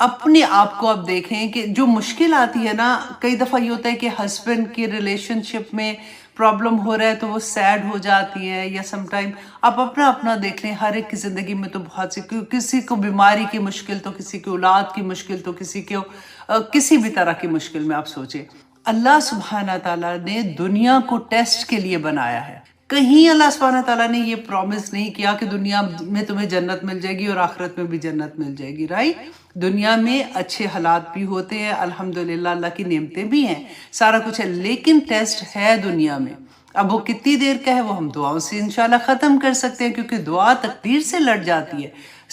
اپنے آپ کو آپ دیکھیں کہ جو مشکل آتی ہے نا، کئی دفعہ یہ ہوتا ہے کہ ہسبینڈ کی ریلیشن شپ میں پرابلم ہو رہا ہے تو وہ سیڈ ہو جاتی ہے، یا سم ٹائم آپ اپنا اپنا دیکھ لیں، ہر ایک کی زندگی میں تو بہت سی، کسی کو بیماری کی مشکل، تو کسی کو اولاد کی مشکل، تو کسی کو کسی بھی طرح کی مشکل میں آپ سوچیں۔ اللہ سبحانہ تعالیٰ نے دنیا کو ٹیسٹ کے لیے بنایا ہے۔ کہیں اللہ سبحانہ تعالیٰ نے یہ پرومس نہیں کیا کہ دنیا میں تمہیں جنت مل جائے گی اور آخرت میں بھی جنت مل جائے گی، رائٹ؟ دنیا میں اچھے حالات بھی ہوتے ہیں، الحمدللہ اللہ کی نعمتیں بھی ہیں، سارا کچھ ہے، لیکن ٹیسٹ ہے دنیا میں۔ اب وہ کتنی دیر کا ہے وہ ہم دعاؤں سے انشاءاللہ ختم کر سکتے ہیں، کیونکہ دعا تقدیر سے لڑ جاتی ہے۔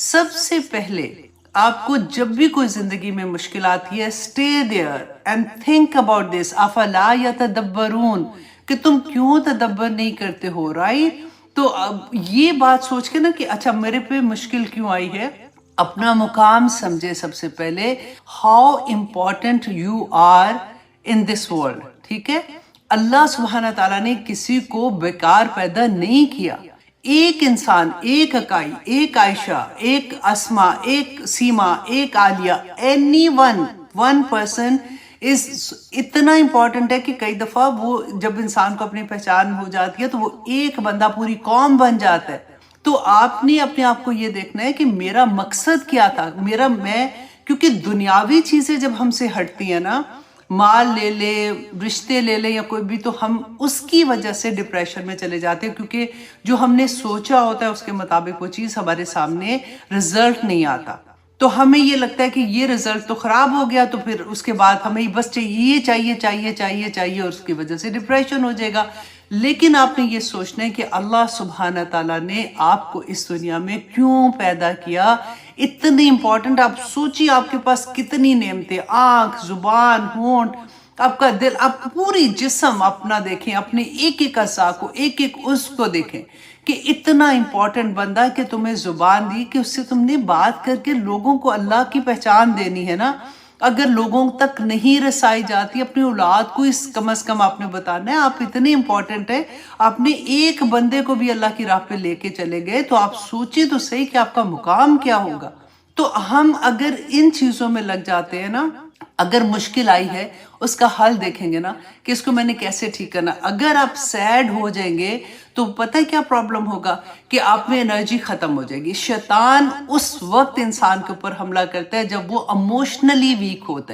سب سے پہلے آپ کو جب بھی کوئی زندگی میں مشکل آتی ہے، stay there and think about this, افلا یتدبرون، کہ تم کیوں تدبر نہیں کرتے ہو، رائٹ؟ تو اب یہ بات سوچ کے نا کہ اچھا میرے پہ مشکل کیوں آئی ہے، اپنا مقام سمجھے سب سے پہلے، how important you are in this world, ٹھیک ہے؟ اللہ سبحانہ تعالیٰ نے کسی کو بیکار پیدا نہیں کیا۔ ایک انسان، ایک اکائی، ایک عائشہ، ایک اسما، ایک سیما، ایک عالیہ، اینی ون پرسن اتنا امپورٹنٹ ہے کہ کئی دفعہ وہ جب انسان کو اپنی پہچان ہو جاتی ہے تو وہ ایک بندہ پوری قوم بن جاتا ہے۔ تو آپ نے اپنے آپ کو یہ دیکھنا ہے کہ میرا مقصد کیا تھا، کیونکہ دنیاوی چیزیں جب ہم سے ہٹتی ہیں نا، مال لے لے، رشتے لے لے یا کوئی بھی، تو ہم اس کی وجہ سے ڈپریشن میں چلے جاتے ہیں، کیونکہ جو ہم نے سوچا ہوتا ہے اس کے مطابق وہ چیز ہمارے سامنے رزلٹ نہیں آتا۔ تو ہمیں یہ لگتا ہے کہ یہ رزلٹ تو خراب ہو گیا، تو پھر اس کے بعد ہمیں بس چاہیے چاہیے چاہیے چاہیے چاہیے، اور اس کی وجہ سے ڈپریشن ہو جائے گا۔ لیکن آپ نے یہ سوچنا ہے کہ اللہ سبحانہ تعالیٰ نے آپ کو اس دنیا میں کیوں پیدا کیا، اتنی امپورٹنٹ۔ آپ سوچیے آپ کے پاس کتنی نعمتیں، آنکھ، زبان، ہونٹ، آپ کا دل، آپ پوری جسم اپنا دیکھیں، اپنے ایک ایک اعضاء کو، ایک ایک عضو کو دیکھیں کہ اتنا امپورٹنٹ بندہ کہ تمہیں زبان دی کہ اس سے تم نے بات کر کے لوگوں کو اللہ کی پہچان دینی ہے نا۔ اگر لوگوں تک نہیں رسائی جاتی، اپنی اولاد کو اس کم از کم آپ نے بتانا ہے، آپ اتنے امپورٹنٹ ہے۔ آپ نے ایک بندے کو بھی اللہ کی راہ پہ لے کے چلے گئے، تو آپ سوچیں تو صحیح کہ آپ کا مقام کیا ہوگا۔ تو ہم اگر ان چیزوں میں لگ جاتے ہیں نا، اگر مشکل آئی ہے اس کا حل دیکھیں گے نا کہ اس کو میں نے کیسے ٹھیک کرنا۔ اگر آپ سیڈ ہو جائیں گے تو پتہ ہے کیا پرابلم ہوگا کہ آپ میں انرجی ختم ہو جائے گی۔ شیطان اس وقت انسان کے اوپر حملہ کرتا ہے جب وہ اموشنلی ویک ہوتا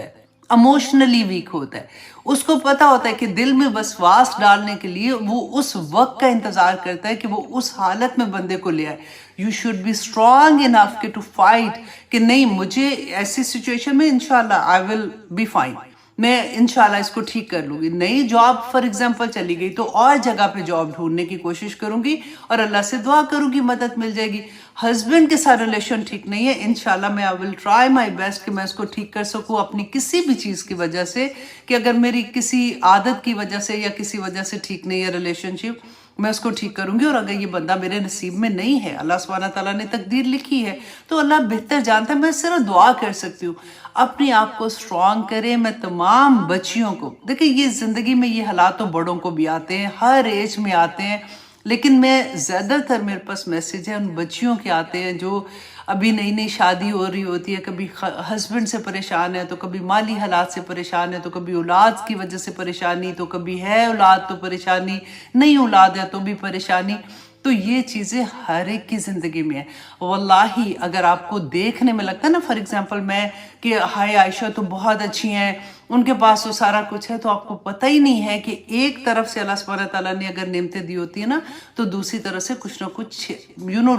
ہے، اس کو پتا ہوتا ہے کہ دل میں وسواس ڈالنے کے لیے وہ اس وقت کا انتظار کرتا ہے کہ وہ اس حالت میں بندے کو لے آئے۔ You should be strong enough کہ ٹو فائٹ، کہ نہیں، مجھے ایسی سچویشن میں انشاءاللہ آئی ول بی فائن، میں انشاءاللہ اس کو ٹھیک کر لوں گی۔ نئی جاب فار ایگزامپل چلی گئی تو اور جگہ پہ جاب ڈھونڈنے کی کوشش کروں گی اور اللہ سے دعا کروں گی، مدد مل جائے گی۔ ہسبینڈ کے ساتھ ریلیشن ٹھیک نہیں ہے، انشاءاللہ میں آئی ول ٹرائی مائی بیسٹ کہ میں اس کو ٹھیک کر سکوں اپنی کسی بھی چیز کی وجہ سے، کہ اگر میری کسی عادت کی وجہ سے یا کسی وجہ سے ٹھیک نہیں ہے ریلیشن شپ، میں اس کو ٹھیک کروں گی۔ اور اگر یہ بندہ میرے نصیب میں نہیں ہے، اللہ سبحانہ تعالیٰ نے تقدیر لکھی ہے، تو اللہ بہتر جانتا ہے، میں صرف دعا کر سکتی ہوں۔ اپنے آپ کو اسٹرانگ کریں۔ میں تمام بچیوں کو، دیکھیں یہ زندگی میں یہ حالات تو بڑوں کو بھی آتے ہیں، ہر ایج میں آتے ہیں، لیکن میں زیادہ تر میرے پاس میسیج ہے ان بچیوں کے آتے ہیں جو ابھی نئی نئی شادی ہو رہی ہوتی ہے، کبھی ہسبینڈ سے پریشان ہے، تو کبھی مالی حالات سے پریشان ہے، تو کبھی اولاد کی وجہ سے پریشانی، تو کبھی ہے اولاد تو پریشانی، نہیں اولاد ہے تو بھی پریشانی۔ تو یہ چیزیں ہر ایک کی زندگی میں ہیں۔ واللہ اگر آپ کو دیکھنے میں لگتا ہے نا، فار ایگزامپل میں، کہ ہائے عائشہ تو بہت اچھی ہیں، ان کے پاس تو سارا کچھ ہے، تو آپ کو پتہ ہی نہیں ہے کہ ایک طرف سے اللہ سبحانہ تعالیٰ نے اگر نعمتیں دی ہوتی ہیں نا، تو دوسری طرف سے کچھ نہ کچھ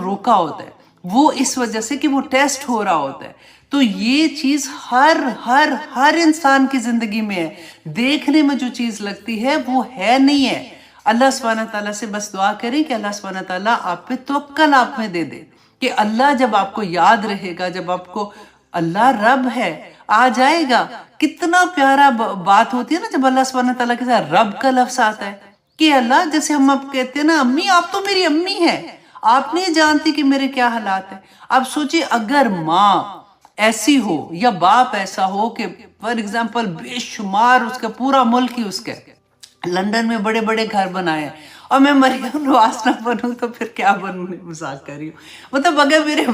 روکا ہوتا ہے، وہ اس وجہ سے کہ وہ ٹیسٹ ہو رہا ہوتا ہے۔ تو یہ چیز ہر انسان کی زندگی میں ہے۔ دیکھنے میں جو چیز لگتی ہے وہ ہے نہیں ہے۔ اللہ سبحانہ تعالیٰ سے بس دعا کریں کہ اللہ سبحانہ تعالیٰ آپ پہ توکل آپ میں دے دے، کہ اللہ جب آپ کو یاد رہے گا، جب آپ کو اللہ رب ہے آ جائے گا۔ کتنا پیارا بات ہوتی ہے نا جب اللہ سبحانہ تعالیٰ کے ساتھ رب کا لفظ آتا ہے، کہ اللہ، جیسے ہم اب کہتے ہیں نا امی، آپ تو میری امی ہیں، آپ نہیں جانتی کہ میرے کیا حالات ہیں۔ اب سوچئے اگر ماں ایسی ہو یا باپ ایسا ہو کہ فار ایگزامپل بے شمار اس کا پورا ملک ہی اس کا، لندن میں بڑے بڑے گھر بنائے ہیں، اور میں مریم نواز نہ بنوں تو پھر کیا بنوں؟ مذاق کر رہی ہوں. مطلب اگر میرے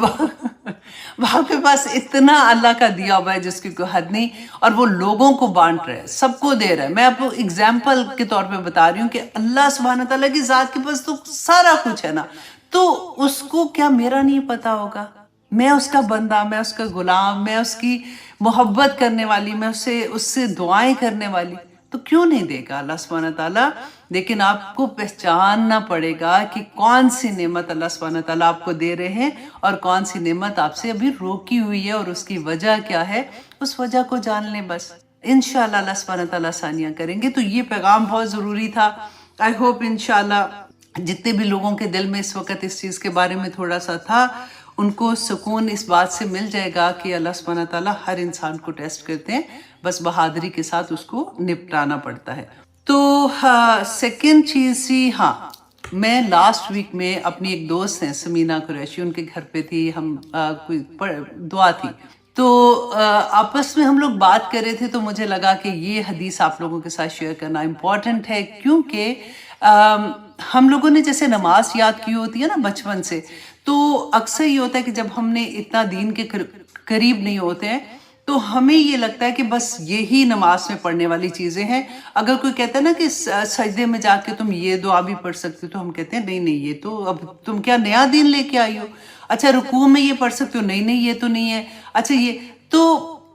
باپ کے پاس اتنا اللہ کا دیا ہوا ہے جس کی کوئی حد نہیں، اور وہ لوگوں کو بانٹ رہے ہیں، سب کو دے رہا ہے. میں آپ کو اگزامپل کے طور پہ بتا رہی ہوں کہ اللہ سبحانہ تعالیٰ کی ذات کے پاس تو سارا کچھ ہے نا، تو اس کو کیا میرا نہیں پتا ہوگا؟ میں اس کا بندہ، میں اس کا غلام، میں اس کی محبت کرنے والی، میں اس سے دعائیں کرنے والی، تو کیوں نہیں دے گا اللہ سبحانہ تعالیٰ؟ لیکن آپ کو پہچاننا پڑے گا کہ کون سی نعمت اللہ سبحانہ تعالیٰ آپ کو دے رہے ہیں اور کون سی نعمت آپ سے ابھی روکی ہوئی ہے، اور اس کی وجہ کیا ہے، اس وجہ کو جان لیں بس. انشاءاللہ اللہ سبحانہ تعالیٰ آسانیاں کریں گے. تو یہ پیغام بہت ضروری تھا. آئی ہوپ انشاءاللہ جتنے بھی لوگوں کے دل میں اس وقت اس چیز کے بارے میں تھوڑا سا تھا، ان کو سکون اس بات سے مل جائے گا کہ اللہ سبحانہ تعالیٰ ہر انسان کو ٹیسٹ کرتے ہیں، بس بہادری کے ساتھ اس کو نپٹانا پڑتا ہے. تو سیکنڈ چیز تھی، ہاں میں لاسٹ ویک میں اپنی ایک دوست ہیں سمینہ قریشی، ان کے گھر پہ تھی، ہم کوئی دعا تھی، تو آپس میں ہم لوگ بات کر رہے تھے، تو مجھے لگا کہ یہ حدیث آپ لوگوں کے ساتھ شیئر کرنا امپورٹنٹ ہے، کیونکہ ہم لوگوں نے جیسے نماز یاد کی ہوتی ہے نا بچپن سے، تو اکثر یہ ہوتا ہے کہ جب ہم نے اتنا دین کے قریب نہیں ہوتے ہیں تو ہمیں یہ لگتا ہے کہ بس یہی نماز میں پڑھنے والی چیزیں ہیں. اگر کوئی کہتا ہے نا کہ سجدے میں جا کے تم یہ دعا بھی پڑھ سکتے ہو، تو ہم کہتے ہیں نہیں نہیں، یہ تو اب تم کیا نیا دین لے کے آئی ہو. اچھا رکوع میں یہ پڑھ سکتے ہو، نہیں نہیں یہ تو نہیں ہے. اچھا یہ تو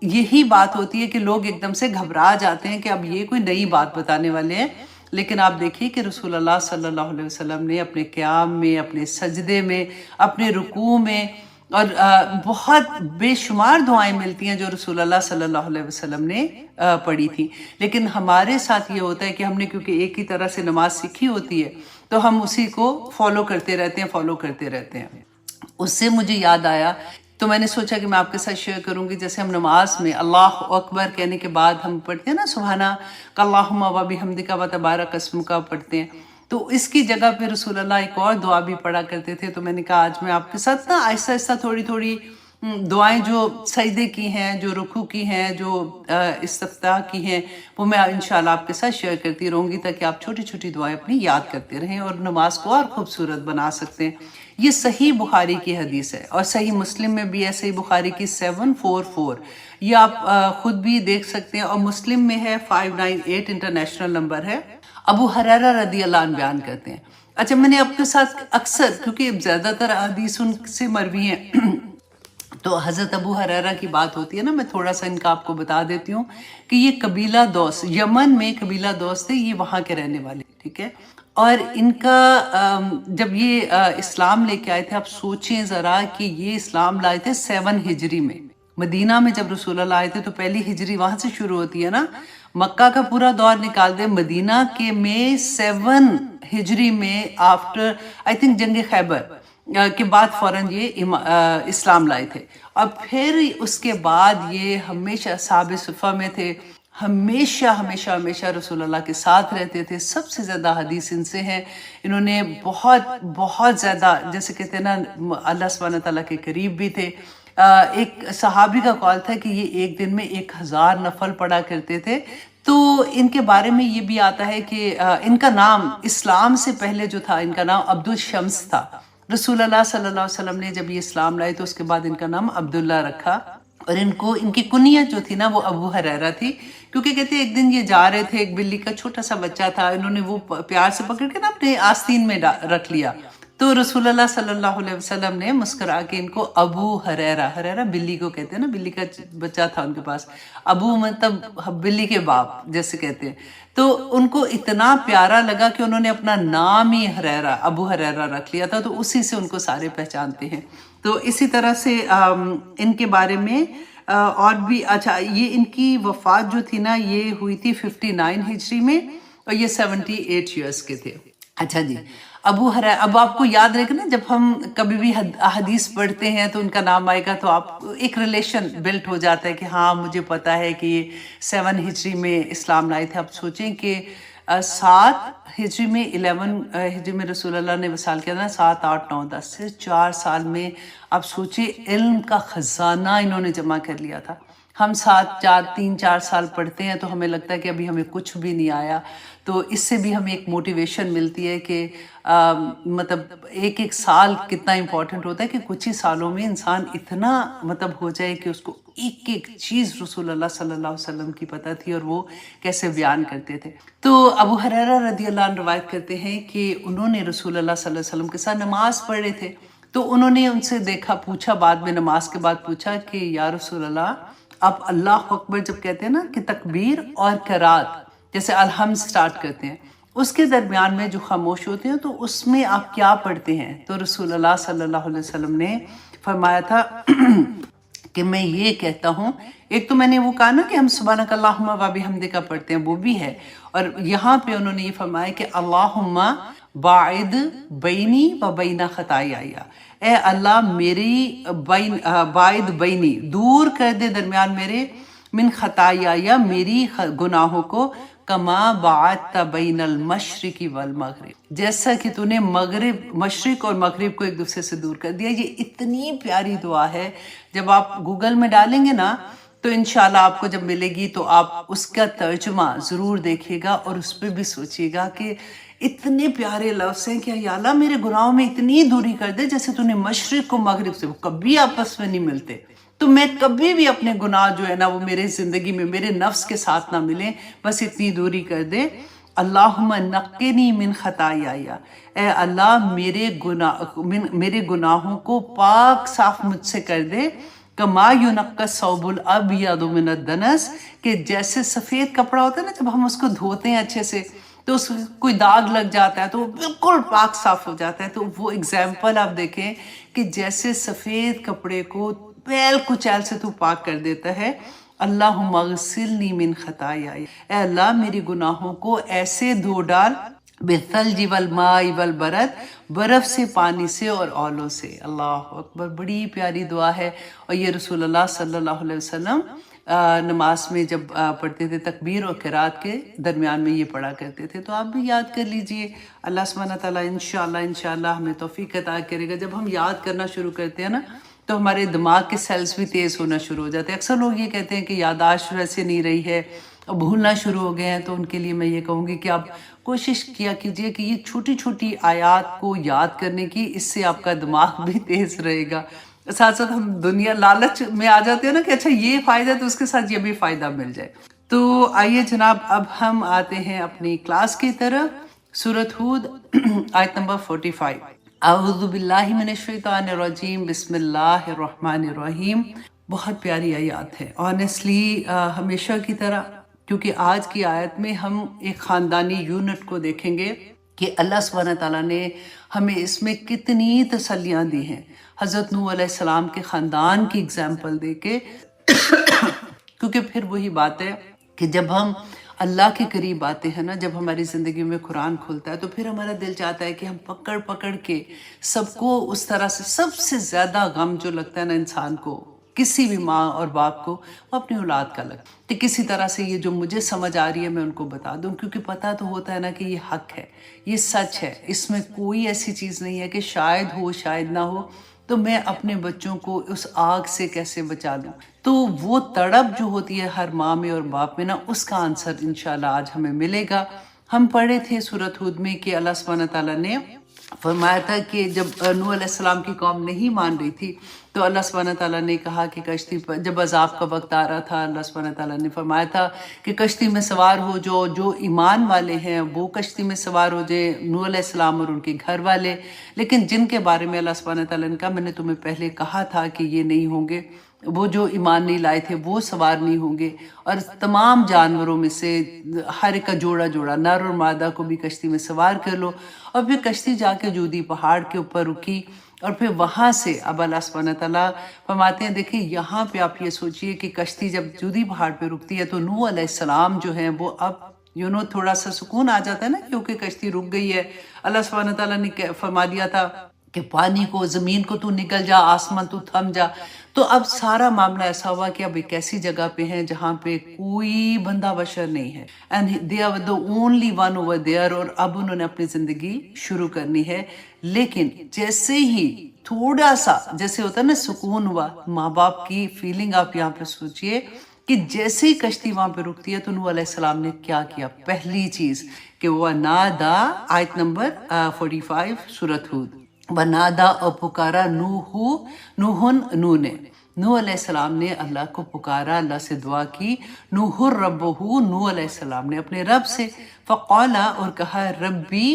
یہی بات ہوتی ہے کہ لوگ ایک دم سے گھبرا جاتے ہیں کہ اب یہ کوئی نئی بات بتانے والے ہیں. لیکن آپ دیکھیے کہ رسول اللہ صلی اللہ علیہ وسلم نے اپنے قیام میں، اپنے سجدے میں، اپنے رکوع میں، اور بہت بے شمار دعائیں ملتی ہیں جو رسول اللہ صلی اللہ علیہ وسلم نے پڑھی تھی. لیکن ہمارے ساتھ یہ ہوتا ہے کہ ہم نے کیونکہ ایک ہی طرح سے نماز سیکھی ہوتی ہے تو ہم اسی کو فالو کرتے رہتے ہیں. اس سے مجھے یاد آیا، تو میں نے سوچا کہ میں آپ کے ساتھ شیئر کروں گی. جیسے ہم نماز میں اللہ اکبر کہنے کے بعد ہم پڑھتے ہیں نا سبحانک اللہم و بحمدک و تبارک اسمک پڑھتے ہیں، تو اس کی جگہ پہ رسول اللہ ایک اور دعا بھی پڑھا کرتے تھے. تو میں نے کہا آج میں آپ کے ساتھ نا آہستہ آہستہ تھوڑی تھوڑی دعائیں جو سجدے کی ہیں، جو رکوع کی ہیں، جو استفتاح کی ہیں، وہ میں انشاءاللہ آپ کے ساتھ شیئر کرتی رہوں گی تاکہ آپ چھوٹی چھوٹی دعائیں اپنی یاد کرتے رہیں اور نماز کو اور خوبصورت بنا سکتے ہیں. یہ صحیح بخاری کی حدیث ہے، اور صحیح مسلم میں بھی ہے، صحیح بخاری کی 744، یہ آپ خود بھی دیکھ سکتے ہیں، اور مسلم میں ہے 598 انٹرنیشنل نمبر ہے. ابو ہریرہ رضی اللہ عنہ بیان کرتے ہیں. اچھا میں نے آپ کے ساتھ اکثر، کیونکہ زیادہ تر حدیث ان سے مروی ہیں تو حضرت ابو ہریرہ کی بات ہوتی ہے نا، میں تھوڑا سا ان کا آپ کو بتا دیتی ہوں کہ یہ قبیلہ دوس، یمن میں قبیلہ دوس تھے، یہ وہاں کے رہنے والے، ٹھیک ہے. اور ان کا جب یہ اسلام لے کے آئے تھے، آپ سوچیں ذرا کہ یہ اسلام لائے تھے 7 ہجری میں. مدینہ میں جب رسول اللہ آئے تھے تو پہلی ہجری وہاں سے شروع ہوتی ہے نا، مکہ کا پورا دور نکال دیں، مدینہ کے میں 7 ہجری میں آفٹر آئی تھنک جنگ خیبر کے بعد فوراً یہ اسلام لائے تھے. اور پھر اس کے بعد یہ ہمیشہ اصحاب صفہ میں تھے، ہمیشہ رسول اللہ کے ساتھ رہتے تھے. سب سے زیادہ حدیث ان سے ہیں. انہوں نے بہت زیادہ، جیسے کہتے ہیں نا، اللہ سبحانہ تعالیٰ کے قریب بھی تھے. ایک صحابی کا قول تھا کہ یہ ایک دن میں 1000 نفل پڑھا کرتے تھے. تو ان کے بارے میں یہ بھی آتا ہے کہ ان کا نام اسلام سے پہلے جو تھا، ان کا نام عبد الشمس تھا. رسول اللہ صلی اللہ علیہ وسلم نے جب یہ اسلام لائے تو اس کے بعد ان کا نام عبداللہ رکھا، اور ان کی کنیت جو تھی نا وہ ابو ہریرہ تھی. کیونکہ کہتے ہیں ایک دن یہ جا رہے تھے، ایک بلی کا چھوٹا سا بچہ تھا، انہوں نے وہ پیار سے پکڑ کے نا اپنے آستین میں رکھ لیا. تو رسول اللہ صلی اللہ علیہ وسلم نے مسکرا کے ان کو ابو ہریرہ بلی کو کہتے ہیں نا، بلی کا بچہ تھا ان کے پاس، ابو مطلب بلی کے باپ جیسے کہتے ہیں. تو ان کو اتنا پیارا لگا کہ انہوں نے اپنا نام ہی ابو ہریرہ رکھ لیا تھا. تو اسی سے ان کو سارے پہچانتے ہیں. تو اسی طرح سے ان کے بارے میں اور بھی، اچھا یہ ان کی وفات جو تھی نا یہ ہوئی تھی 59 ہجری میں، اور یہ 78 ایئرس کے تھے. اچھا جی، ابو ہریرہ، اب آپ کو یاد رہے گا نا، جب ہم کبھی بھی حدیث پڑھتے ہیں تو ان کا نام آئے گا تو آپ ایک ریلیشن بلٹ ہو جاتا ہے کہ ہاں مجھے پتا ہے کہ یہ 7 ہجری میں اسلام لائے تھے. آپ سوچیں کہ 7 ہجری میں 11 ہجری میں رسول اللہ نے وصال کیا تھا، 7 8 9 10 سے 4 سال میں آپ سوچیں علم کا خزانہ انہوں نے جمع کر لیا تھا. ہم 3-4 سال پڑھتے ہیں تو ہمیں لگتا ہے کہ ابھی ہمیں کچھ بھی نہیں آیا. تو اس سے بھی ہمیں ایک موٹیویشن ملتی ہے کہ مطلب ایک ایک سال کتنا امپورٹنٹ ہوتا ہے کہ کچھ ہی سالوں میں انسان اتنا مطلب ہو جائے کہ اس کو ایک ایک چیز رسول اللہ صلی اللہ علیہ وسلم کی پتہ تھی اور وہ کیسے بیان کرتے تھے. تو ابو ہریرہ رضی اللہ عنہ روایت کرتے ہیں کہ انہوں نے رسول اللہ صلی اللہ علیہ وسلم کے ساتھ نماز پڑھ رہے تھے. تو انہوں نے ان سے پوچھا بعد میں نماز کے بعد پوچھا کہ یا رسول اللہ آپ اللہ اکبر جب کہتے ہیں نا کہ تکبیر اور قرات جیسے الحمد سٹارٹ کرتے ہیں اس کے درمیان میں جو خاموش ہوتے ہیں تو اس میں آپ کیا پڑھتے ہیں؟ تو رسول اللہ صلی اللہ علیہ وسلم نے فرمایا تھا کہ میں یہ کہتا ہوں، ایک تو میں نے وہ کہا نا کہ ہم سبحانک اللہم و بحمدک پڑھتے ہیں، وہ بھی ہے، اور یہاں پہ انہوں نے یہ فرمایا کہ اللہم باعد بینی و بین خطایائی، اے اللہ میری باعد بینی دور کر دے درمیان میرے، من خطایائی میری گناہوں کو، کما باعدت بین المشرق والمغرب جیسا کہ تو نے مشرق اور مغرب کو ایک دوسرے سے دور کر دیا. یہ اتنی پیاری دعا ہے، جب آپ گوگل میں ڈالیں گے نا تو انشاءاللہ آپ کو جب ملے گی تو آپ اس کا ترجمہ ضرور دیکھیے گا اور اس پہ بھی سوچیے گا کہ اتنے پیارے لفظ ہیں کہ یا اللہ میرے گناہوں میں اتنی دوری کر دے جیسے تو نے مشرق کو مغرب سے، وہ کبھی آپس میں نہیں ملتے، تو میں کبھی بھی اپنے گناہ جو ہے نا وہ میرے زندگی میں میرے نفس کے ساتھ نہ ملیں، بس اتنی دوری کر دے. اللہم نقنی من خطایائی، اے اللہ میرے گناہوں کو پاک صاف مجھ سے کر دے، کما ینقی الثوب الابیض من الدنس کہ جیسے سفید کپڑا ہوتا ہے نا جب ہم اس کو دھوتے ہیں اچھے سے تو اس کوئی داغ لگ جاتا ہے تو وہ بالکل پاک صاف ہو جاتا ہے. تو وہ اگزامپل آپ دیکھیں کہ جیسے سفید کپڑے کو پیل کچیل سے تو پاک کر دیتا ہے. اللہم اغسلنی من خطایائی، اے اللہ میری گناہوں کو ایسے دھو ڈال، بالثلج والماء والبرد برف سے، پانی سے اور اولوں سے. اللہ اکبر، بڑی پیاری دعا ہے. اور یہ رسول اللہ صلی اللہ علیہ وسلم نماز میں جب پڑھتے تھے تکبیر اور قرات کے درمیان میں یہ پڑھا کرتے تھے. تو آپ بھی یاد کر لیجئے. اللہ سبحانہ تعالیٰ انشاءاللہ ہمیں توفیق عطا کرے گا. جب ہم یاد کرنا شروع کرتے ہیں نا تو ہمارے دماغ کے سیلز بھی تیز ہونا شروع ہو جاتے ہیں. اکثر لوگ یہ کہتے ہیں کہ یادداشت ویسے نہیں رہی ہے اور بھولنا شروع ہو گئے ہیں، تو ان کے لیے میں یہ کہوں گی کہ آپ کوشش کیا کیجئے کہ یہ چھوٹی چھوٹی آیات کو یاد کرنے کی، اس سے آپ کا دماغ بھی تیز رہے گا. ساتھ ساتھ ہم دنیا لالچ میں آ جاتے ہیں نا کہ اچھا یہ فائدہ ہے تو اس کے ساتھ یہ بھی فائدہ مل جائے. تو آئیے جناب اب ہم آتے ہیں اپنی کلاس کی طرف. سورۃ ہود آیت نمبر 45. اعوذ باللہ من الشیطان الرجیم، بسم اللہ الرحمن الرحیم. بہت پیاری آیات ہے آنیسٹلی. ہمیشہ کی طرح کیونکہ آج کی آیت میں ہم ایک خاندانی یونٹ کو دیکھیں گے کہ اللہ سبحانہ تعالیٰ نے ہمیں اس میں کتنی تسلیاں دی ہیں حضرت نوح علیہ السلام کے خاندان کی اگزامپل دے کے. کیونکہ پھر وہی بات ہے کہ جب ہم اللہ کے قریب آتے ہیں نا، جب ہماری زندگی میں قرآن کھلتا ہے تو پھر ہمارا دل چاہتا ہے کہ ہم پکڑ پکڑ کے سب کو اس طرح سے. سب سے زیادہ غم جو لگتا ہے نا انسان کو، کسی بھی ماں اور باپ کو، وہ اپنی اولاد کا لگتا ہے کہ کسی طرح سے یہ جو مجھے سمجھ آ رہی ہے میں ان کو بتا دوں، کیونکہ پتہ تو ہوتا ہے نا کہ یہ حق ہے، یہ سچ ہے، اس میں کوئی ایسی چیز نہیں ہے کہ شاید ہو شاید نہ ہو. تو میں اپنے بچوں کو اس آگ سے کیسے بچا لوں؟ تو وہ تڑپ جو ہوتی ہے ہر ماں میں اور باپ میں نا، اس کا آنسر انشاءاللہ آج ہمیں ملے گا. ہم پڑھے تھے سورۃ ہود میں کہ اللہ سبحانہ تعالیٰ نے فرمایا تھا کہ جب نوح علیہ السلام کی قوم نہیں مان رہی تھی تو اللہ سبحانہ تعالیٰ نے کہا کہ کشتی پر جب عذاب کا وقت آ رہا تھا، اللہ سبحانہ تعالیٰ نے فرمایا تھا کہ کشتی میں سوار ہو جاؤ، جو ایمان والے ہیں وہ کشتی میں سوار ہو جائے، نوح علیہ السلام اور ان کے گھر والے. لیکن جن کے بارے میں اللہ سبحانہ تعالیٰ نے کہا میں نے تمہیں پہلے کہا تھا کہ یہ نہیں ہوں گے، وہ جو ایمان نہیں لائے تھے وہ سوار نہیں ہوں گے. اور تمام جانوروں میں سے ہر ایک کا جوڑا جوڑا نر اور مادہ کو بھی کشتی میں سوار کر لو. اور پھر کشتی جا کے جودی پہاڑ کے اوپر رکی اور پھر وہاں سے اب اللہ سبحانہ تعالیٰ فرماتے ہیں دیکھیں یہاں پہ آپ یہ سوچئے کہ کشتی جب جودی پہاڑ پہ رکتی ہے تو نوح علیہ السلام جو ہیں وہ اب تھوڑا سا سکون آ جاتا ہے نا، کیونکہ کشتی رک گئی ہے. اللہ سبحانہ تعالیٰ نے فرما دیا تھا کہ پانی کو، زمین کو تو نکل جا، آسمان تو تھم جا. تو اب سارا معاملہ ایسا ہوا کہ اب ایک ایسی جگہ پہ ہیں جہاں پہ کوئی بندہ بشر نہیں ہے، and they are the only one over there. اور اب انہوں نے اپنی زندگی شروع کرنی ہے. لیکن جیسے ہی تھوڑا سا جیسے ہوتا ہے نا سکون ہوا، ماں باپ کی فیلنگ آپ یہاں پہ سوچئے کہ جیسے ہی کشتی وہاں پہ رکتی ہے تو نوح علیہ السلام نے کیا کیا. پہلی چیز کہ وہ نادا، آیت نمبر 45 سورۃ ہود، بنادا اور پکارا نوح نے، نوح علیہ السلام نے اللہ کو پکارا، اللہ سے دعا کی. نوح ربہ، نوح علیہ السلام نے اپنے رب سے، فقالا اور کہا ربی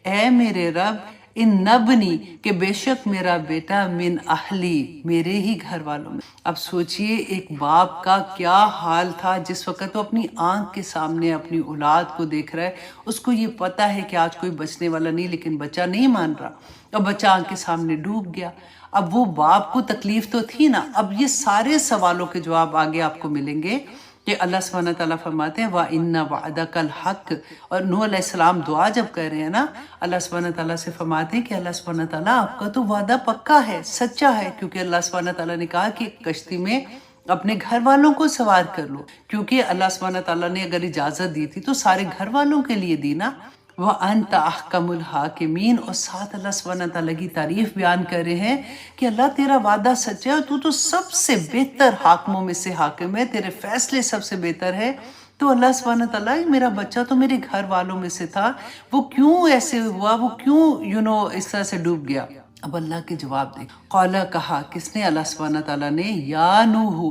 اے میرے رب، ان نبنی کہ بے شک میرا بیٹا، من اہلی میرے ہی گھر والوں میں. اب سوچئے ایک باپ کا کیا حال تھا جس وقت وہ اپنی آنکھ کے سامنے اپنی اولاد کو دیکھ رہا ہے. اس کو یہ پتا ہے کہ آج کوئی بچنے والا نہیں، لیکن بچہ نہیں مان رہا. اب بچہ آنکھ کے سامنے ڈوب گیا. اب وہ باپ کو تکلیف تو تھی نا. اب یہ سارے سوالوں کے جواب آگے آپ کو ملیں گے کہ اللہ سبحانہ تعالیٰ فرماتے ہیں وَإِنَّ وَعْدَكَ الْحَقِّ. اور نوح علیہ السلام دعا جب کر رہے ہیں نا، اللہ سبحانہ تعالیٰ سے فرماتے ہیں کہ اللہ سبحانہ تعالیٰ آپ کا تو وعدہ پکا ہے، سچا ہے. کیونکہ اللہ سبحانہ تعالیٰ نے کہا کہ کشتی میں اپنے گھر والوں کو سوار کر لو. کیونکہ اللہ سبحانہ تعالیٰ نے اگر اجازت دی تھی تو سارے گھر والوں کے لیے دی نا. وَأَنْتَ أَحْكَمُ الْحَاكِمِينَ. اور ساتھ اللہ سبحانہ تعالیٰ کی تعریف بیان کر رہے ہیں کہ اللہ تیرا وعدہ سچا ہے اور تو تو سب سے بہتر حاکموں میں سے حاکم ہے، تیرے فیصلے سب سے بہتر ہے. تو اللہ سبحانہ تعالیٰ میرا بچہ تو میرے گھر والوں میں سے تھا، وہ کیوں ایسے ہوا، وہ کیوں اس طرح سے ڈوب گیا. اب اللہ کے جواب دے. قالا کہا کس نے؟ اللہ سبحانہ تعالیٰ نے، یا نوح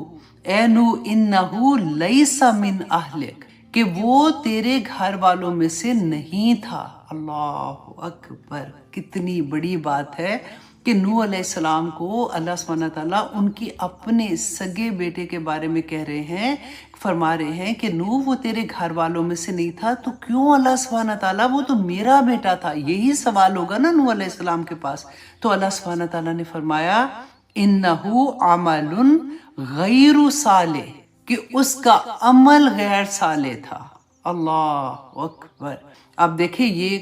اے نوح، انہو لیس من اہلک کہ وہ تیرے گھر والوں میں سے نہیں تھا. اللہ اکبر، کتنی بڑی بات ہے کہ نوح علیہ السلام کو اللہ سبحانہ تعالیٰ ان کی اپنے سگے بیٹے کے بارے میں کہہ رہے ہیں، فرما رہے ہیں کہ نوح وہ تیرے گھر والوں میں سے نہیں تھا. تو کیوں اللہ سبحانہ تعالیٰ، وہ تو میرا بیٹا تھا. یہی سوال ہوگا نا نوح علیہ السلام کے پاس. تو اللہ سبحانہ تعالیٰ نے فرمایا انہو عمل غیر صالح، کہ اس کا عمل غیر صالح تھا. اللہ اکبر. آپ دیکھیں یہ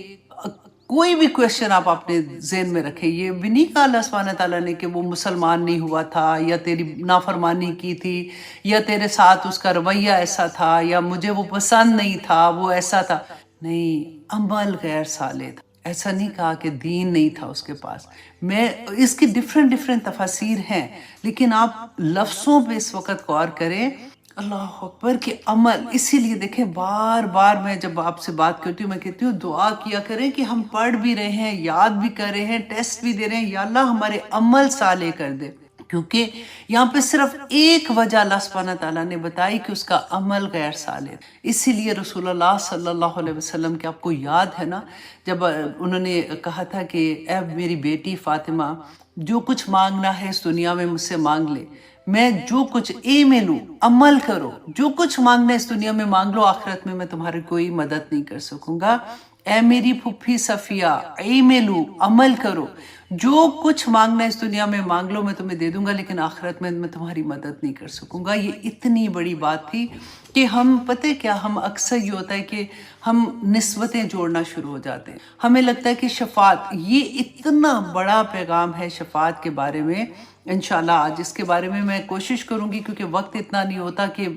کوئی بھی کویشچن آپ اپنے ذہن میں رکھیں، یہ بھی نہیں کہا اللہ سبحانہ تعالیٰ نے کہ وہ مسلمان نہیں ہوا تھا، یا تیری نافرمانی کی تھی، یا تیرے ساتھ اس کا رویہ ایسا تھا، یا مجھے وہ پسند نہیں تھا، وہ ایسا تھا. نہیں، عمل غیر صالح تھا. ایسا نہیں کہا کہ دین نہیں تھا اس کے پاس. میں اس کی ڈیفرنٹ تفاسیر ہیں، لیکن آپ لفظوں پہ اس وقت غور کریں. اللہ اکبر کے عمل. اسی لیے دیکھیں بار بار میں جب آپ سے بات کرتی ہوں میں کہتی ہوں دعا کیا کریں کہ ہم پڑھ بھی رہے ہیں، یاد بھی کر رہے ہیں، ٹیسٹ بھی دے رہے ہیں، یا اللہ ہمارے عمل صالح کر دے. کیونکہ یہاں پہ صرف ایک وجہ اللہ سبحانہ تعالیٰ نے بتائی کہ اس کا عمل غیر صالح. اسی لیے رسول اللہ صلی اللہ علیہ وسلم کے آپ کو یاد ہے نا جب انہوں نے کہا تھا کہ اے میری بیٹی فاطمہ، جو کچھ مانگنا ہے اس دنیا میں مجھ سے مانگ لے، میں جو کچھ اعملو عمل کرو، جو کچھ مانگنا ہے اس دنیا میں مانگ لو، آخرت میں تمہاری کوئی مدد نہیں کر سکوں گا. اے میری پھپھی صفیہ، اعملو عمل کرو، جو کچھ مانگنا ہے اس دنیا میں مانگ لو، میں تمہیں دے دوں گا، لیکن آخرت میں تمہاری مدد نہیں کر سکوں گا. یہ اتنی بڑی بات تھی کہ ہم پتہ کیا، ہم اکثر یہ ہوتا ہے کہ ہم نسبتیں جوڑنا شروع ہو جاتے ہیں. ہمیں لگتا ہے کہ شفاعت، یہ اتنا بڑا پیغام ہے شفاعت کے بارے میں. انشاءاللہ آج اس کے بارے میں میں کوشش کروں گی، کیونکہ وقت اتنا نہیں ہوتا کہ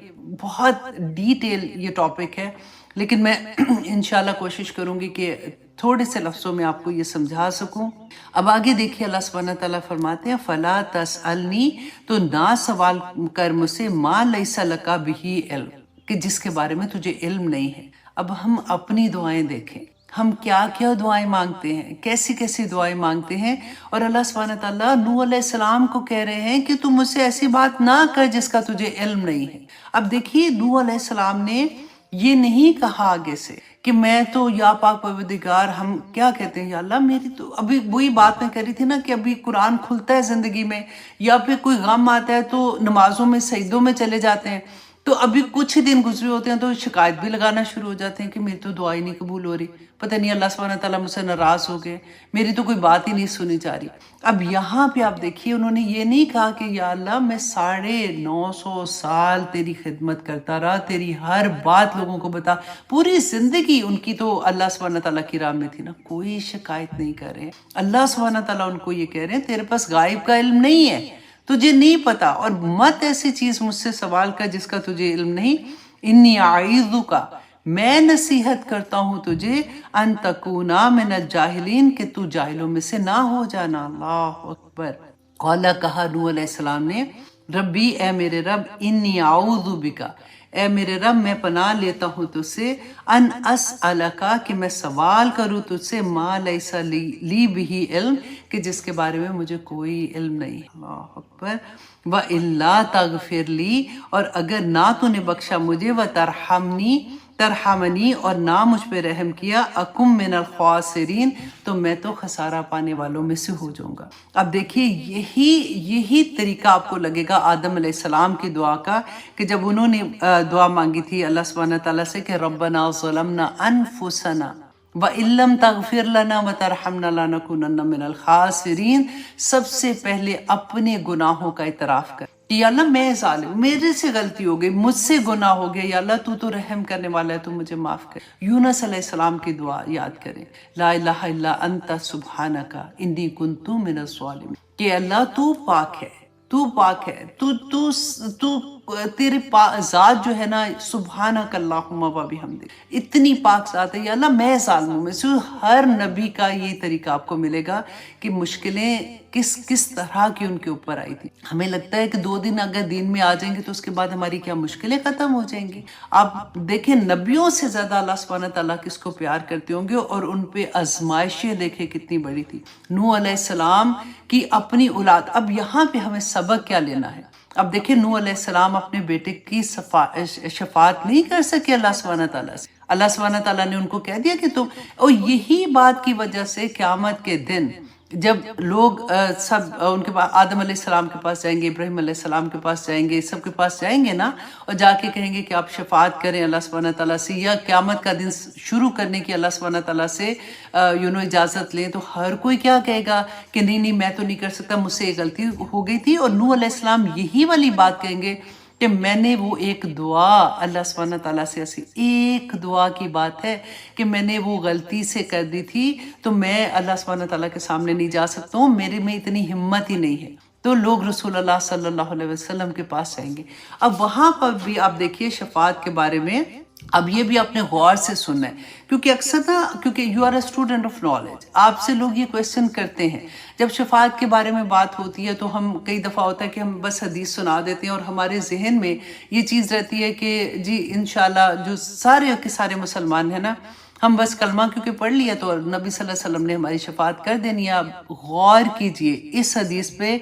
بہت ڈیٹیل یہ ٹاپک ہے، لیکن میں انشاءاللہ کوشش کروں گی کہ تھوڑے سے لفظوں میں آپ کو یہ سمجھا سکوں. اب آگے دیکھیے اللہ سبحانہ تعالیٰ فرماتے ہیں فَلَا تَسْأَلْنِي، تو نہ سوال کر مجھ سے، مَا لَيْسَ لَكَ بِهِ علم، کہ جس کے بارے میں تجھے علم نہیں ہے. اب ہم اپنی دعائیں دیکھیں، ہم کیا کیا دعائیں مانگتے ہیں، کیسی کیسی دعائیں مانگتے ہیں. اور اللہ سبحانہ تعالیٰ نوح علیہ السلام کو کہہ رہے ہیں کہ تم مجھ سے ایسی بات نہ کر جس کا تجھے علم نہیں ہے. اب دیکھیے نوح علیہ السلام نے یہ نہیں کہا آگے سے کہ میں تو یا پاک پروردگار، ہم کیا کہتے ہیں، یا اللہ میری تو، ابھی وہی بات میں کہہ رہی تھی نا کہ ابھی قرآن کھلتا ہے زندگی میں، یا پھر کوئی غم آتا ہے تو نمازوں میں سجدوں میں چلے جاتے ہیں. تو ابھی کچھ ہی دن گزرے ہوتے ہیں تو شکایت بھی لگانا شروع ہو جاتے ہیں کہ میری تو دعا ہی نہیں قبول ہو رہی، پتہ نہیں اللہ سبحانہ تعالیٰ مجھ سے ناراض ہو گئے، میری تو کوئی بات ہی نہیں سنی جا رہی۔ اب یہاں پہ آپ دیکھیے انہوں نے یہ نہیں کہا کہ یا اللہ میں 950 سال تیری خدمت کرتا رہا، تیری ہر بات لوگوں کو بتا، پوری زندگی ان کی تو اللہ سبحانہ تعالیٰ کی راہ میں تھی نا، کوئی شکایت نہیں کر رہے۔ اللہ سبحانہ تعالیٰ ان کو یہ کہہ رہے ہیں تیرے پاس غائب کا علم نہیں ہے، تجھے نہیں پتا، اور مت ایسی چیز مجھ سے سوال کر جس کا تجھے علم نہیں۔ انی اعیذک، میں نصیحت کرتا ہوں تجھے، ان تکونا من الجاہلین، کہ تو جاہلوں میں سے نہ ہو جانا۔ اللہ اکبر۔ قال، کہا نوح علیہ السلام نے، ربی، اے میرے رب، انی اعوذ بک، اے میرے رب میں پناہ لیتا ہوں تجھ سے، ان اسألکا، کہ میں سوال کروں تجھ سے، ما لیس لی بہ علم، کہ جس کے بارے میں مجھے کوئی علم نہیں۔ اللہ اکبر۔ وَإِلَّا تَغْفِرْ لِي، اور اگر نہ تو نے بخشا مجھے، ترحمنی، اور نہ مجھ پہ رحم کیا، اکم من الخاسرین، تو میں تو خسارہ پانے والوں میں سے ہو جاؤں گا۔ اب دیکھیے یہی طریقہ آپ کو لگے گا آدم علیہ السلام کی دعا کا، کہ جب انہوں نے دعا مانگی تھی اللہ سبحانہ تعالیٰ سے کہ ربنا ظلمنا انفسنا وَإِن لَّمْ تَغْفِرْ لَنَا وَتَرْحَمْنَا لَنَكُونَنَّ مِنَ الْخَاسِرِينَ، سب سے پہلے اپنے گناہوں کا اعتراف کر کہ یا اللہ میں ظالم، میرے سے غلطی ہو گئی، مجھ سے گناہ ہو گیا، یا اللہ تو رحم کرنے والا ہے، تو مجھے معاف کر۔ یونس علیہ السلام کی دعا یاد کریں، لا الہ الا انت سبحانک انی کنت من الظالمین، کہ اللہ تو پاک ہے، تو پاک ہے، تو تیری ذات جو ہے نا، سبحانک اللہم و بحمدک، اتنی پاک ذات ہے، یا اللہ میں ظالموں میں سے ہوں۔ ہر نبی کا یہ طریقہ آپ کو ملے گا کہ مشکلیں کس طرح کی ان کے اوپر آئی تھی۔ ہمیں لگتا ہے کہ 2 دن اگر دین میں آ جائیں گے تو اس کے بعد ہماری کیا مشکلیں ختم ہو جائیں گی۔ آپ دیکھیں نبیوں سے زیادہ اللہ سبحانہ تعالیٰ کس کو پیار کرتے ہوں گے، اور ان پہ آزمائشیں دیکھیں کتنی بڑی تھی۔ نوح علیہ السلام کی اپنی اولاد، اب یہاں پہ ہمیں سبق کیا لینا ہے؟ اب دیکھیں نوح علیہ السلام اپنے بیٹے کی شفاعت نہیں کر سکے اللہ سبحانہ تعالیٰ سے، اللہ سبحانہ تعالیٰ نے ان کو کہہ دیا کہ تم، اور یہی بات کی وجہ سے قیامت کے دن جب لوگ سب ان کے پاس، آدم علیہ السلام کے پاس جائیں گے، ابراہیم علیہ السلام کے پاس جائیں گے، سب کے پاس جائیں گے نا، اور جا کے کہیں گے کہ آپ شفاعت کریں اللہ سبحانہ تعالیٰ سے، یا قیامت کا دن شروع کرنے کی اللہ سبحانہ تعالیٰ سے اجازت لیں، تو ہر کوئی کیا کہے گا کہ نہیں میں تو نہیں کر سکتا، مجھ سے ایک غلطی ہو گئی تھی۔ اور نوح علیہ السلام یہی والی بات کہیں گے کہ میں نے وہ ایک دعا اللہ سبحانہ تعالیٰ سے، ایک دعا کی بات ہے کہ میں نے وہ غلطی سے کر دی تھی، تو میں اللہ سبحانہ تعالیٰ کے سامنے نہیں جا سکتا ہوں، میرے میں اتنی ہمت ہی نہیں ہے۔ تو لوگ رسول اللہ صلی اللہ علیہ وسلم کے پاس جائیں گے۔ اب وہاں پر بھی آپ دیکھیے شفاعت کے بارے میں، اب یہ بھی آپ نے غور سے سننا ہے، کیونکہ اکثر نا، کیونکہ you are a student of knowledge, آپ سے لوگ یہ کویسچن کرتے ہیں جب شفاعت کے بارے میں بات ہوتی ہے، تو ہم کئی دفعہ ہوتا ہے کہ ہم بس حدیث سنا دیتے ہیں، اور ہمارے ذہن میں یہ چیز رہتی ہے کہ جی انشاءاللہ جو سارے کے سارے مسلمان ہیں نا، ہم بس کلمہ کیونکہ پڑھ لیا تو نبی صلی اللہ علیہ وسلم نے ہماری شفاعت کر دینی ہے۔ آپ غور کیجئے اس حدیث پہ،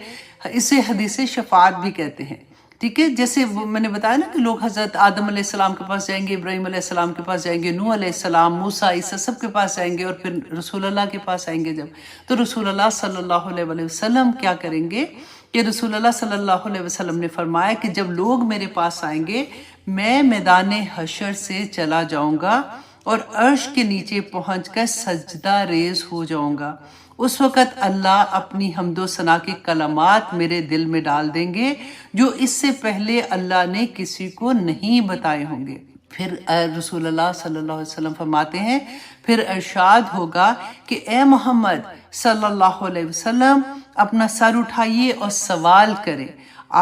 اسے حدیث شفاعت بھی کہتے ہیں، ٹھیک ہے؟ جیسے میں نے بتایا نا کہ لوگ حضرت آدم علیہ السلام کے پاس جائیں گے، ابراہیم علیہ السلام کے پاس جائیں گے، نوح علیہ السلام، موسیٰ، عیسیٰ، سب کے پاس جائیں گے، اور پھر رسول اللہ کے پاس آئیں گے جب، تو رسول اللہ صلی اللہ علیہ وسلم کیا کریں گے کہ رسول اللہ صلی اللہ علیہ وسلم نے فرمایا کہ جب لوگ میرے پاس آئیں گے، میں میدان حشر سے چلا جاؤں گا اور عرش کے نیچے پہنچ کر سجدہ ریز ہو جاؤں گا۔ اس وقت اللہ اپنی حمد و ثنا کے کلمات میرے دل میں ڈال دیں گے جو اس سے پہلے اللہ نے کسی کو نہیں بتائے ہوں گے۔ پھر رسول اللہ صلی اللہ علیہ وسلم فرماتے ہیں، پھر ارشاد ہوگا کہ اے محمد صلی اللہ علیہ وسلم اپنا سر اٹھائیے اور سوال کریں،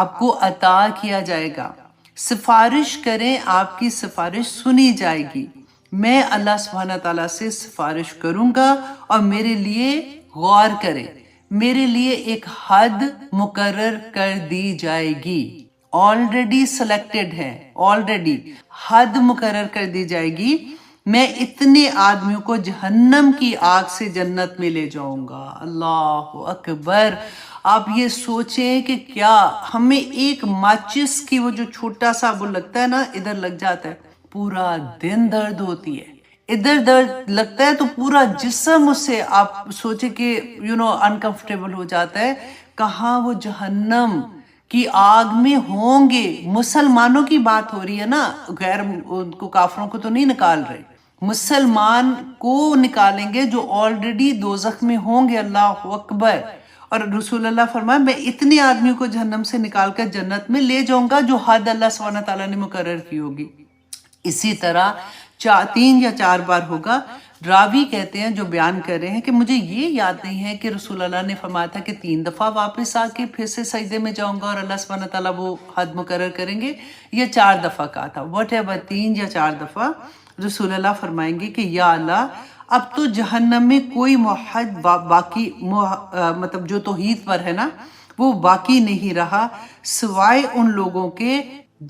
آپ کو عطا کیا جائے گا، سفارش کریں، آپ کی سفارش سنی جائے گی، میں اللہ سبحانہ تعالیٰ سے سفارش کروں گا، اور میرے لیے غور کریں، میرے لیے ایک حد مقرر کر دی جائے گی، آلریڈی سلیکٹڈ ہے، آلریڈی حد مقرر کر دی جائے گی، میں اتنے آدمیوں کو جہنم کی آگ سے جنت میں لے جاؤں گا۔ اللہ اکبر۔ آپ یہ سوچیں کہ کیا ہمیں ایک ماچس کی وہ جو چھوٹا سا وہ لگتا ہے نا، ادھر لگ جاتا ہے، پورا دن درد ہوتی ہے، ادھر درد لگتا ہے تو پورا جسم اس سے آپ سوچیں کہ انکمفرٹیبل ہو جاتا ہے، کہاں وہ جہنم کی آگ میں ہوں گے. مسلمانوں کی بات ہو رہی ہے نا، غیر کو کافروں کو تو نہیں نکال رہے. مسلمان کو نکالیں گے جو آلریڈی دوزخ میں ہوں گے. اللہ اکبر. اور رسول اللہ فرمایا میں اتنے آدمیوں کو جہنم سے نکال کر جنت میں لے جاؤں گا جو حد اللہ سبحانہ تعالیٰ نے مقرر کی ہوگی. اسی طرح 3 یا 4 بار ہوگا. راوی کہتے ہیں جو بیان کر رہے ہیں کہ مجھے یہ یاد نہیں ہے کہ رسول اللہ نے فرمایا تھا کہ 3 دفعہ واپس آ کے پھر سے سجدے میں جاؤں گا اور اللہ سبحانہ تعالیٰ وہ حد مقرر کریں گے، یا 4 دفعہ کہا تھا. وٹ ایور 3 یا 4 دفعہ رسول اللہ فرمائیں گے کہ یا اللہ اب تو جہنم میں کوئی موحد باقی مطلب جو توحید پر ہے نا وہ باقی نہیں رہا سوائے ان لوگوں کے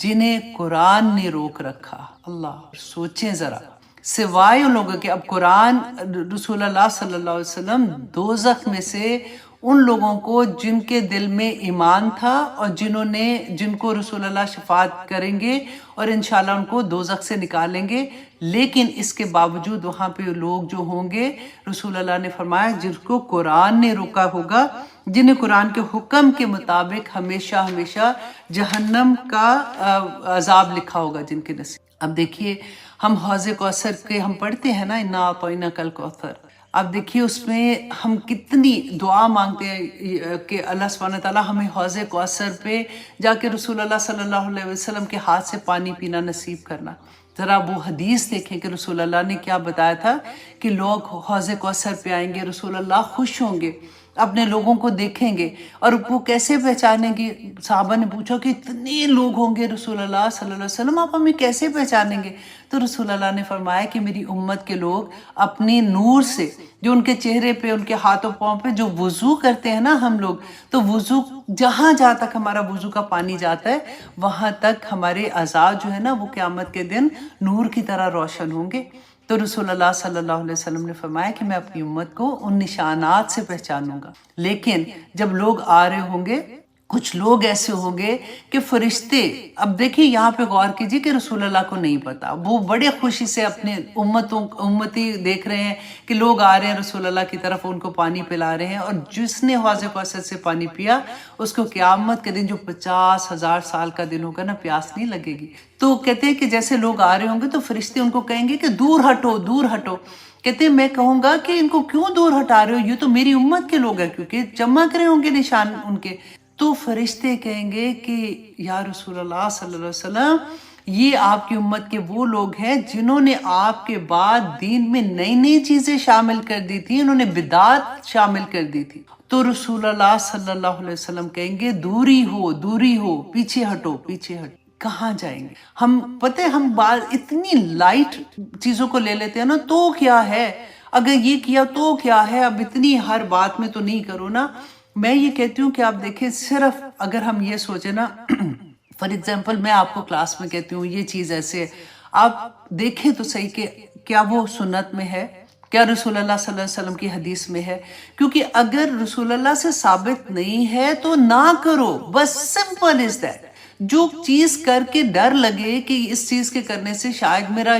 جنہیں قرآن نے روک رکھا. اللہ سوچیں ذرا، سوائے ان لوگوں کے. اب قرآن رسول اللہ صلی اللہ علیہ وسلم دوزخ میں سے ان لوگوں کو جن کے دل میں ایمان تھا اور جن کو رسول اللہ شفاعت کریں گے اور انشاءاللہ ان کو دوزخ سے نکالیں گے. لیکن اس کے باوجود وہاں پہ لوگ جو ہوں گے رسول اللہ نے فرمایا جن کو قرآن نے روکا ہوگا، جنہیں قرآن کے حکم کے مطابق ہمیشہ ہمیشہ جہنم کا عذاب لکھا ہوگا جن کے نصیب. اب دیکھیے ہم حوض کوثر کے ہم پڑھتے ہیں نا انا اعطیناک الکوثر. اب دیکھیے اس میں ہم کتنی دعا مانگتے ہیں کہ اللہ سبحانہ تعالیٰ ہمیں حوض کوثر پہ جا کے رسول اللہ صلی اللہ علیہ وسلم کے ہاتھ سے پانی پینا نصیب کرنا. ذرا وہ حدیث دیکھیں کہ رسول اللہ نے کیا بتایا تھا کہ لوگ حوض کوثر پہ آئیں گے، رسول اللہ خوش ہوں گے، اپنے لوگوں کو دیکھیں گے اور وہ کیسے پہچانیں گے. صحابہ نے پوچھا کہ اتنے لوگ ہوں گے رسول اللہ صلی اللہ علیہ وسلم، آپ ہمیں کیسے پہچانیں گے؟ تو رسول اللہ نے فرمایا کہ میری امت کے لوگ اپنے نور سے جو ان کے چہرے پہ، ان کے ہاتھوں پاؤں پہ جو وضو کرتے ہیں نا ہم لوگ، تو وضو جہاں تک ہمارا وضو کا پانی جاتا ہے وہاں تک ہمارے اعضاء جو ہے نا وہ قیامت کے دن نور کی طرح روشن ہوں گے. تو رسول اللہ صلی اللہ علیہ وسلم نے فرمایا کہ میں اپنی امت کو ان نشانات سے پہچانوں گا. لیکن جب لوگ آ رہے ہوں گے، کچھ لوگ ایسے ہوں گے کہ فرشتے، اب دیکھیں یہاں پہ غور کیجیے کہ رسول اللہ کو نہیں پتا، وہ بڑے خوشی سے اپنے امتی دیکھ رہے ہیں کہ لوگ آ رہے ہیں رسول اللہ کی طرف، ان کو پانی پلا رہے ہیں. اور جس نے حوض کوثر سے پانی پیا اس کو قیامت کے دن جو 50,000 سال کا دن ہوگا نا پیاس نہیں لگے گی. تو کہتے ہیں کہ جیسے لوگ آ رہے ہوں گے تو فرشتے ان کو کہیں گے کہ دور ہٹو دور ہٹو. کہتے ہیں میں کہوں گا کہ ان کو کیوں دور ہٹا رہے ہو، یہ تو میری امت کے لوگ ہیں، کیونکہ چمک رہے ہوں گے نشان ان کے. تو فرشتے کہیں گے کہ یا رسول اللہ صلی اللہ علیہ وسلم یہ آپ کی امت کے وہ لوگ ہیں جنہوں نے آپ کے بعد دین میں نئی نئی چیزیں شامل کر دی تھی، انہوں نے بدعات شامل کر دی تھی. تو رسول اللہ صلی اللہ علیہ وسلم کہیں گے دوری ہو، پیچھے ہٹو. کہاں جائیں گے ہم؟ پتہ ہے ہم اتنی لائٹ چیزوں کو لے لیتے ہیں نا، تو کیا ہے اگر یہ کیا تو کیا ہے، اب اتنی ہر بات میں تو نہیں کرو نا. میں یہ کہتی ہوں کہ آپ دیکھیں صرف اگر ہم یہ سوچیں نا فار ایگزامپل میں آپ کو کلاس میں کہتی ہوں یہ چیز ایسے ہے، آپ دیکھیں تو صحیح کہ کیا وہ سنت میں ہے، کیا رسول اللہ صلی اللہ علیہ وسلم کی حدیث میں ہے. کیونکہ اگر رسول اللہ سے ثابت نہیں ہے تو نہ کرو، بس سمپل از دیٹ. جو چیز کر کے ڈر لگے کہ اس چیز کے کرنے سے شاید میرا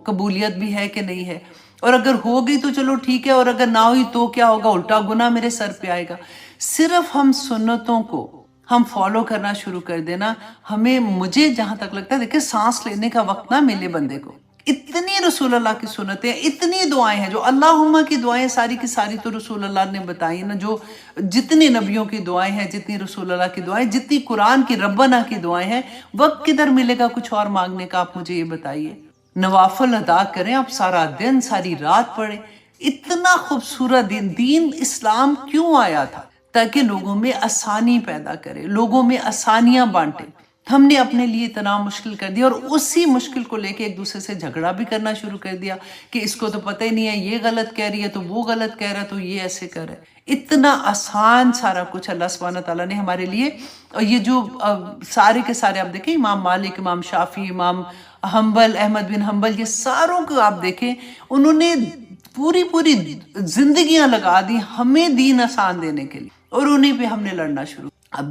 قبولیت بھی ہے کہ نہیں ہے، اور اگر ہو گئی تو چلو ٹھیک ہے، اور اگر نہ ہوئی تو کیا ہوگا، الٹا گناہ میرے سر پہ آئے گا. صرف ہم سنتوں کو ہم فالو کرنا شروع کر دینا. مجھے جہاں تک لگتا ہے دیکھیں سانس لینے کا وقت نہ ملے بندے کو، اتنی رسول اللہ کی سنتیں، اتنی دعائیں ہیں، جو اللہم کی دعائیں ساری کی ساری تو رسول اللہ نے بتائی نا، جو جتنی نبیوں کی دعائیں ہیں، جتنی رسول اللہ کی دعائیں، جتنی قرآن کی ربنا کی دعائیں ہیں، وقت کدھر ملے گا کچھ اور مانگنے کا؟ آپ مجھے یہ بتائیے. نوافل ادا کریں، آپ سارا دن ساری رات پڑھیں. اتنا خوبصورت دین اسلام کیوں آیا تھا؟ تاکہ لوگوں میں آسانی پیدا کرے، لوگوں میں آسانیاں بانٹے. ہم نے اپنے لیے اتنا مشکل کر دیا، اور اسی مشکل کو لے کے ایک دوسرے سے جھگڑا بھی کرنا شروع کر دیا کہ اس کو تو پتہ ہی نہیں ہے، یہ غلط کہہ رہی ہے تو وہ غلط کہہ رہا ہے تو یہ ایسے کر رہا ہے. اتنا آسان سارا کچھ اللہ سبحانہ تعالیٰ نے ہمارے لیے. اور یہ جو سارے کے سارے آپ دیکھیں، امام مالک، امام شافعی، امام حنبل، احمد بن حنبل، یہ ساروں کو آپ دیکھیں انہوں نے پوری زندگیاں لگا دی ہمیں دین آسان دینے کے لیے، اور انہیں پہ ہم نے لڑنا شروع. اب